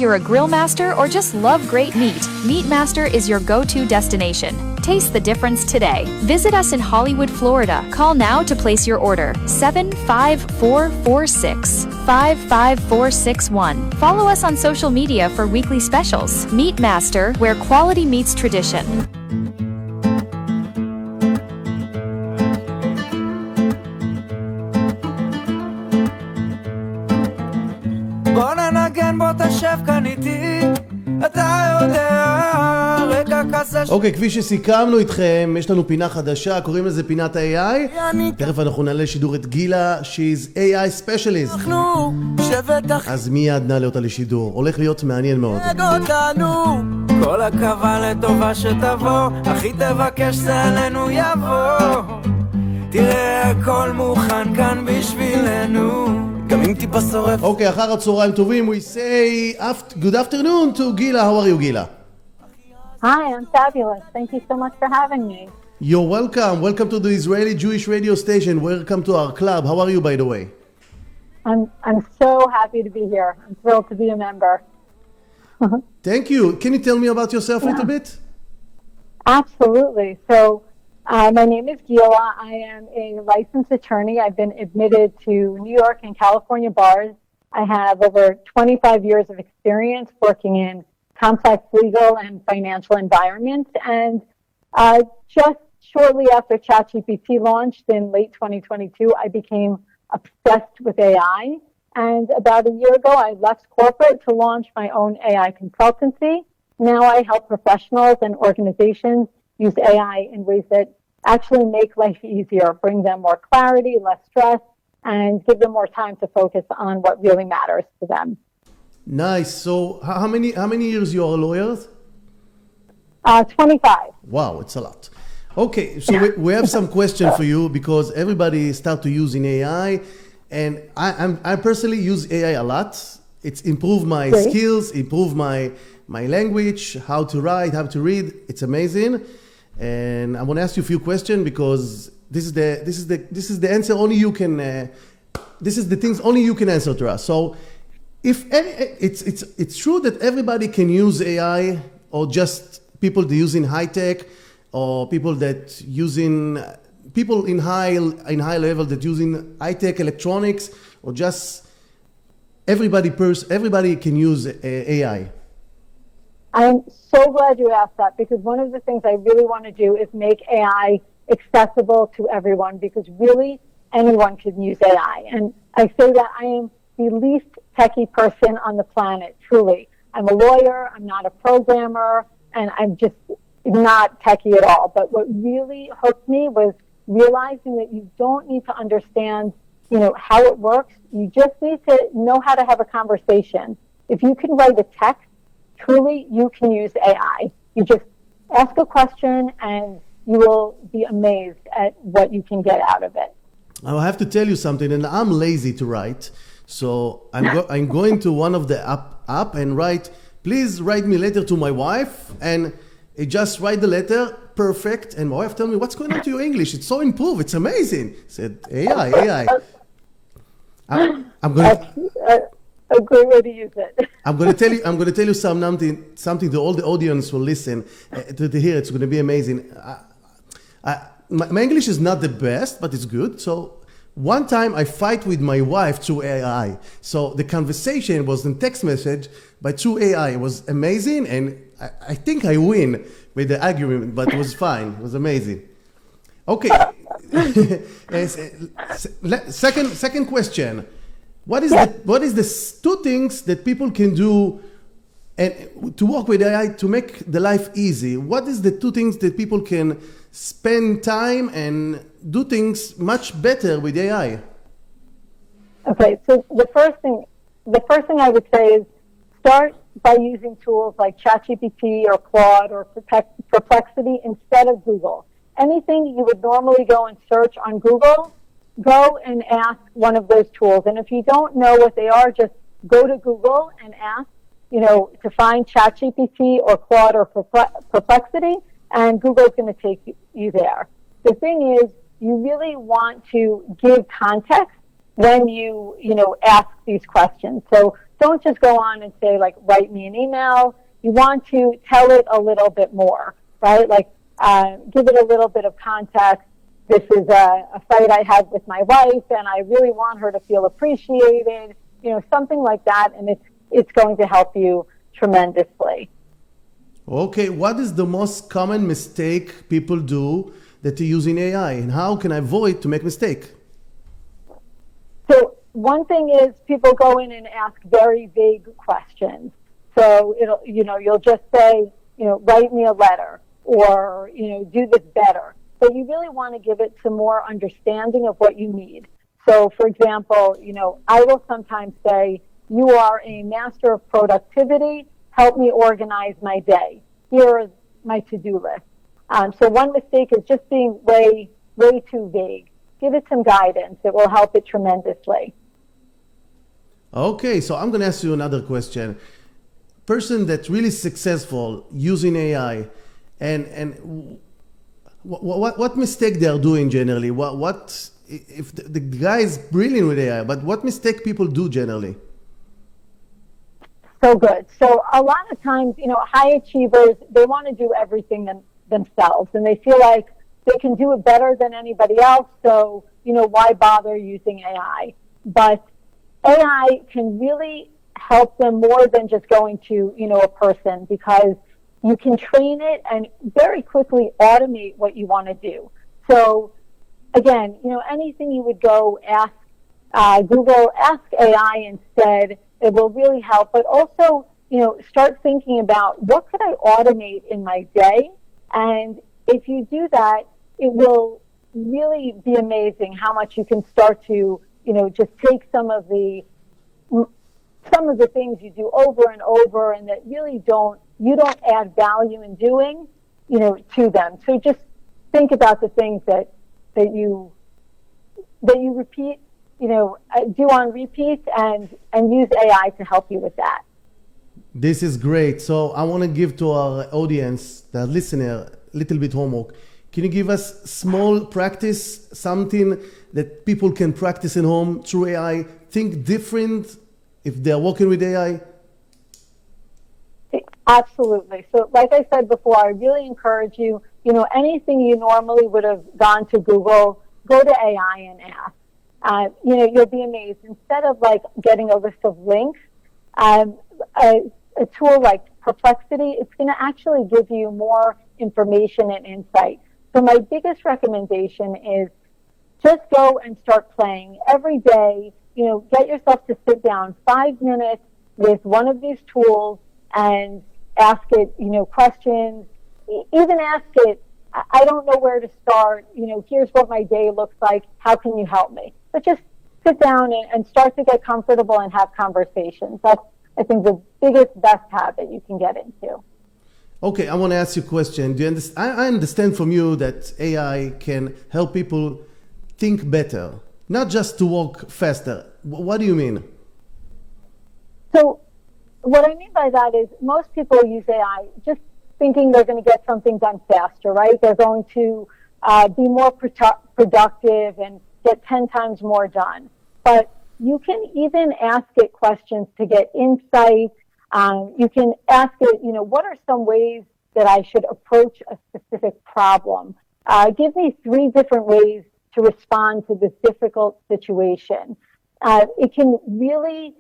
you're a grill master or just love great meat, Meatmaster is your go-to destination. Taste the difference today. Visit us in Hollywood, Florida. Call now to place your order. 75446-55461. Follow us on social media for weekly specials. Meatmaster, where quality meets tradition. בוא ננגן בוא תשב כאן איתי אתה יודע רגע כזה אוקיי, כפי שסיכמנו איתכם, יש לנו פינה חדשה, קוראים לזה פינת AI. תכף אנחנו נעלה לשידור את גילה, she's AI specialist. אז מיד נעלה אותה לשידור, הולך להיות מעניין מאוד. כל הכוונה לטובה שתבוא, הכי תבקש זה עלינו יבוא. תראה הכל מוכן כאן בשבילנו. Okay, אחר הצהריים טובים, we say good afternoon to Gila. How are you, Gila? Hi, I'm fabulous. Thank you so much for having me. You're welcome. Welcome to the Israeli Jewish radio station. Welcome to our club. How are you, by the way? I'm so happy to be here. I'm thrilled to be a member. Thank you. Can you tell me about yourself a little bit? Absolutely. So, my name is Gila. I am a licensed attorney. I've been admitted to New York and California bars. I have over 25 years of experience working in complex legal and financial environments. And just shortly after ChatGPT launched in late 2022, I became obsessed with AI. And about a year ago, I left corporate to launch my own AI consultancy. Now I help professionals and organizations use AI in ways that actually make life easier, bring them more clarity, less stress, and give them more time to focus on what really matters to them. Nice. So how many years you are a lawyer? 25. Wow, it's a lot. Okay, so we have some question for you because everybody start to using AI, and I personally use AI a lot. It's improved my skills, improved my language, how to write, how to read. It's amazing. And I want to ask you a few questions because this is the answer only you can. This is the things only you can answer to us. So, it's true that everybody can use AI, or just people that using high tech, or people in high level that using high tech electronics, or just everybody can use AI. I'm so glad you asked that, because one of the things I really want to do is make AI accessible to everyone, because really anyone can use AI. And I say that I am the least techie person on the planet, truly. I'm a lawyer, I'm not a programmer, and I'm just not techie at all. But what really hooked me was realizing that you don't need to understand, how it works. You just need to know how to have a conversation. If you can write a text, truly, you can use AI. You just ask a question and you will be amazed at what you can get out of it. I have to tell you something, and I'm lazy to write. So I'm going to one of the app and write, please write me a letter to my wife, and it just write the letter, perfect. And my wife tell me, what's going on to your English? It's so improved, it's amazing. I said, AI. I'm going to... A great way to use it. I'm going to tell you something that all the audience will listen to hear. It's going to be amazing. My English is not the best, but it's good. So one time I fight with my wife through AI. So the conversation was in text message, but through AI. It was amazing, and I think I win with the argument, but it was fine. It was amazing. Okay. Second question. What is the two things that people can do and to work with AI to make the life easy? What is the two things that people can spend time and do things much better with AI? Okay, so the first thing I would say is start by using tools like ChatGPT or Claude or Perplexity instead of Google. Anything you would normally go and search on Google, go and ask one of those tools. And if you don't know what they are, just go to Google and ask, to find ChatGPT or Claude or Perplexity, and Google's going to take you there. The thing is, you really want to give context when you ask these questions. So don't just go on and say, like, write me an email. You want to tell it a little bit more, right? Like, give it a little bit of context. This is a fight I had with my wife, and I really want her to feel appreciated, something like that, and it's going to help you tremendously. Okay, what is the most common mistake people do that they use in AI, and how can I avoid to make mistake? So one thing is people go in and ask very vague questions. So you'll just say, write me a letter, or, do this better. But you really want to give it some more understanding of what you need. So, for example, I will sometimes say, you are a master of productivity. Help me organize my day. Here is my to-do list. So one mistake is just being way too vague. Give it some guidance. It will help it tremendously. Okay, so I'm going to ask you another question. Person that's really successful using AI, and what mistake they are doing generally? What if the guy is brilliant with AI, but what mistake people do generally? So good. So a lot of times, high achievers, they want to do everything themselves, and they feel like they can do it better than anybody else. So, why bother using AI? But AI can really help them more than just going to, a person, because you can train it and very quickly automate what you want to do. So again, anything you would go ask Google, ask AI instead. It will really help. But also, start thinking about what could I automate in my day? And if you do that, it will really be amazing how much you can start to, just take some of the things you do over and over and that really you don't add value in doing, to them. So just think about the things that you repeat, do on repeat, and use AI to help you with that. This is great. So I want to give to our audience, the listener, a little bit homework. Can you give us small practice, something that people can practice at home through AI? Think different if they're working with AI? Absolutely. So like I said before, I really encourage you, anything you normally would have gone to Google, go to AI and ask. You'll be amazed. Instead of like getting a list of links, a tool like Perplexity, it's going to actually give you more information and insight. So my biggest recommendation is just go and start playing every day. Get yourself to sit down 5 minutes with one of these tools and ask it, questions. Even ask it, I don't know where to start. Here's what my day looks like. How can you help me? But just sit down and start to get comfortable and have conversations. That's, I think, the biggest, best habit you can get into. Okay, I want to ask you a question. Do you understand? I understand from you that AI can help people think better, not just to work faster. What do you mean? So what I mean by that is most people use AI just thinking they're going to get something done faster, right? They're going to be more productive and get 10 times more done. But you can even ask it questions to get insight. You can ask it, what are some ways that I should approach a specific problem? Give me 3 different ways to respond to this difficult situation. It can really,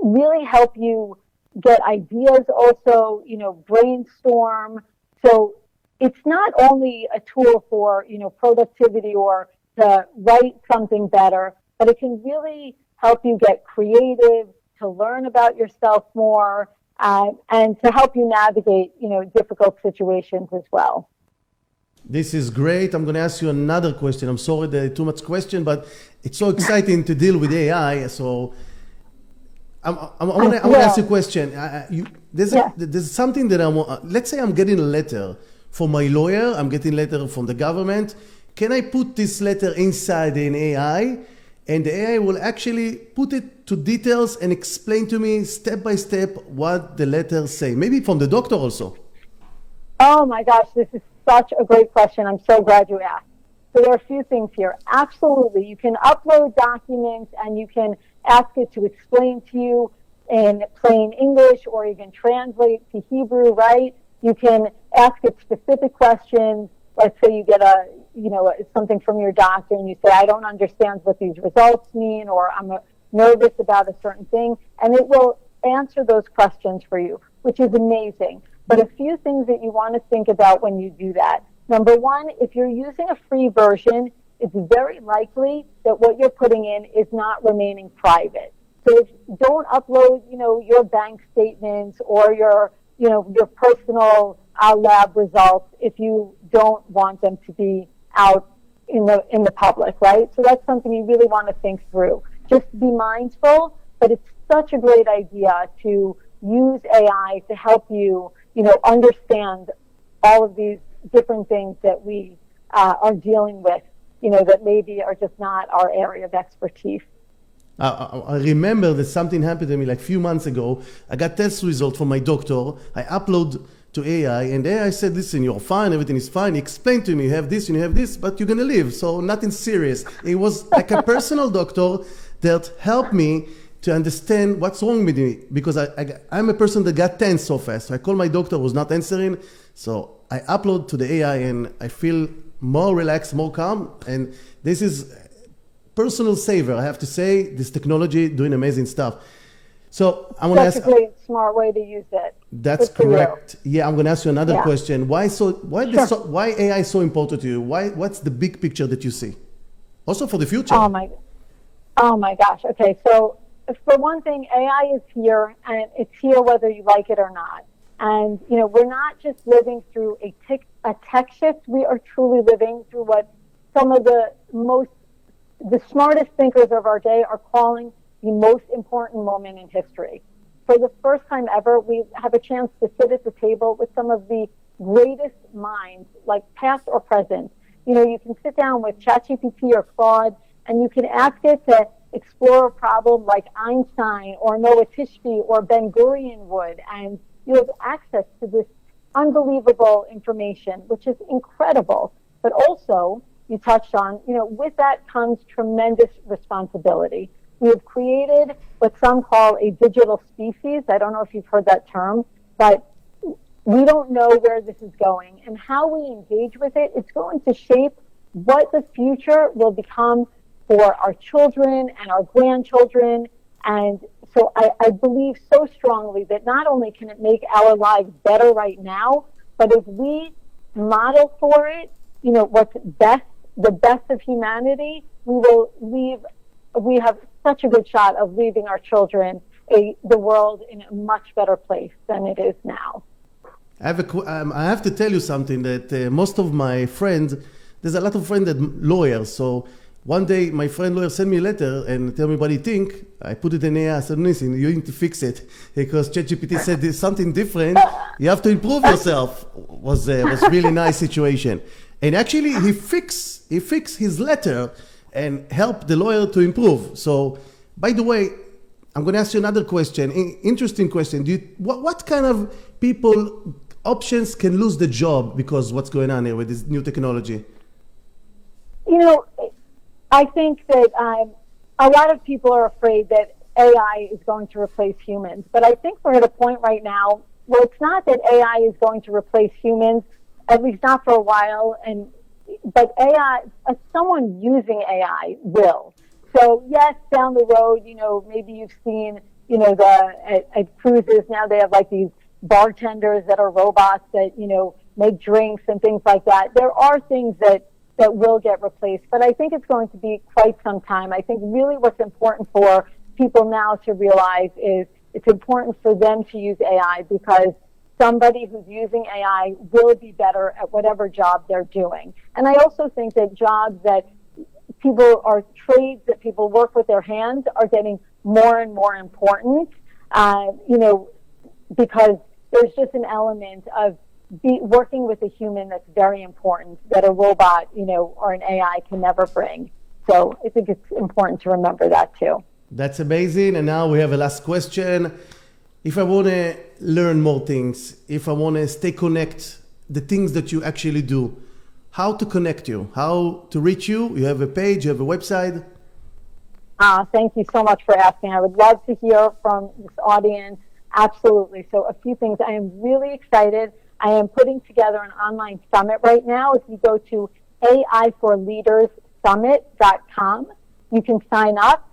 really help you get ideas also, brainstorm. So it's not only a tool for, productivity or to write something better, but it can really help you get creative, to learn about yourself more, and to help you navigate, difficult situations as well. This is great. I'm going to ask you another question. I'm sorry that too much question, but it's so exciting to deal with AI. So I want to ask you a question. There's something that I want. Let's say I'm getting a letter from my lawyer. I'm getting a letter from the government. Can I put this letter inside an AI? And the AI will actually put it to details and explain to me step by step what the letters say. Maybe from the doctor also. Oh my gosh, this is such a great question. I'm so glad you asked. So there are a few things here. Absolutely. You can upload documents and you can ask it to explain to you in plain English, or even translate to Hebrew, right? You can ask it specific questions. Let's say you get something from your doctor and you say, I don't understand what these results mean, or I'm nervous about a certain thing, and it will answer those questions for you, which is amazing. But a few things that you want to think about when you do that. Number one, if you're using a free version, it's very likely that what you're putting in is not remaining private. So don't upload, your bank statements or your personal lab results if you don't want them to be out in the public, right? So that's something you really want to think through. Just be mindful, but it's such a great idea to use AI to help you, understand all of these different things that we are dealing with, that maybe are just not our area of expertise. I remember that something happened to me like a few months ago. I got test result from my doctor. I upload to AI, and AI said, listen, you're fine, everything is fine. He explained to me, you have this and you have this, but you're going to live, so nothing serious. It was like a personal doctor that helped me to understand what's wrong with me, because I'm a person that got tense so fast. So I called my doctor, was not answering, so I upload to the AI, and I feel more relaxed, more calm, and this is personal saver, I have to say. This technology doing amazing stuff. So I want to ask. That's a great, smart way to use it. That's correct. Yeah, I'm going to ask you another question. Why AI so important to you? What's the big picture that you see? Also for the future. Oh my gosh. Okay, so for one thing, AI is here, and it's here whether you like it or not. And we're not just living through a tech shift. We are truly living through what some of the smartest thinkers of our day are calling the most important moment in history. For the first time ever, we have a chance to sit at the table with some of the greatest minds, like past or present. You can sit down with ChatGPT or Claude, and you can ask it to explore a problem like Einstein or Noah Tishby or Ben Gurion would, and you have access to this unbelievable information, which is incredible. But also, you touched on, with that comes tremendous responsibility. We have created what some call a digital species. I don't know if you've heard that term, but we don't know where this is going. And how we engage with it, it's going to shape what the future will become for our children and our grandchildren. And so I believe so strongly that not only can it make our lives better right now, but if we model for it, what's best, the best of humanity, we have such a good shot of leaving our children the world in a much better place than it is now. I have to tell you something that most of my friends, there's a lot of friends that lawyers. So one day my friend lawyer sent me a letter and tell me what he think. I put it in AI. I said, listen, you need to fix it because ChatGPT said there's something different. You have to improve yourself. Was really nice situation. And actually he fixed his letter and helped the lawyer to improve. So, by the way, I'm going to ask you another question. Interesting question. What kind of options can lose the job because what's going on here with this new technology? I think that a lot of people are afraid that AI is going to replace humans. But I think we're at a point right now where it's not that AI is going to replace humans, at least not for a while, but AI, someone using AI will. So yes, down the road, maybe you've seen, at cruises now they have like these bartenders that are robots that, make drinks and things like that. There are things that will get replaced, but I think it's going to be quite some time. I think really what's important for people now to realize is it's important for them to use AI because somebody who's using AI will be better at whatever job they're doing. And I also think that jobs that trades that people work with their hands are getting more and more important, because there's just an element of working with a human that's very important that a robot, or an AI can never bring. So I think it's important to remember that too. That's amazing. And now we have a last question. If I want to learn more things, if I want to stay connected, the things that you actually do, how to connect you, how to reach you? You have a page, you have a website? Thank you so much for asking. I would love to hear from this audience. Absolutely. So a few things. I am really excited. I am putting together an online summit right now. If you go to AIforleaderssummit.com, you can sign up.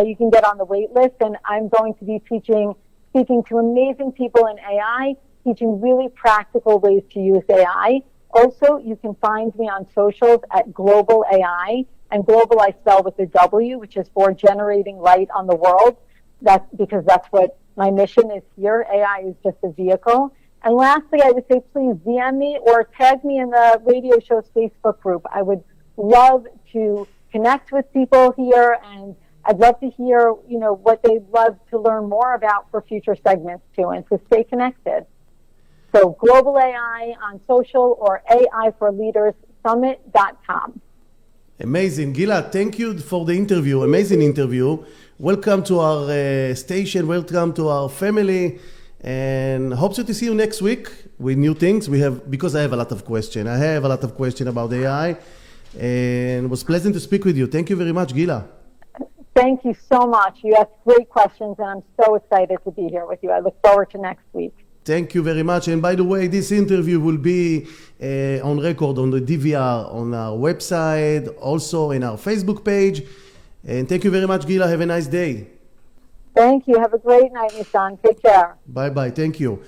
You can get on the wait list, and I'm going to be speaking to amazing people in AI, teaching really practical ways to use AI. Also, you can find me on socials at Global AI, and global I spell with a W, which is for generating light on the world. That's because that's what my mission is here. AI is just a vehicle. And lastly, I would say please DM me or tag me in the radio show's Facebook group. I would love to connect with people here, and I'd love to hear, what they'd love to learn more about for future segments too, and to stay connected. So Global AI on social or AIforleaderssummit.com. Amazing. Gila, thank you for the interview. Amazing interview. Welcome to our station. Welcome to our family. And hope to see you next week with new things. Because I have a lot of questions. I have a lot of questions about AI. And it was pleasant to speak with you. Thank you very much, Gila. Thank you so much. You asked great questions, and I'm so excited to be here with you. I look forward to next week. Thank you very much. And by the way, this interview will be on record on the DVR on our website, also in our Facebook page. And thank you very much, Gila. Have a nice day. Thank you. Have a great night, Nissan. Take care. ביי ביי, thank you.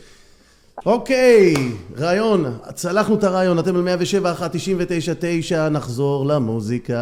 אוקיי, רעיון, צלחנו את הרעיון, אתם על 107-1-99-9, נחזור למוזיקה.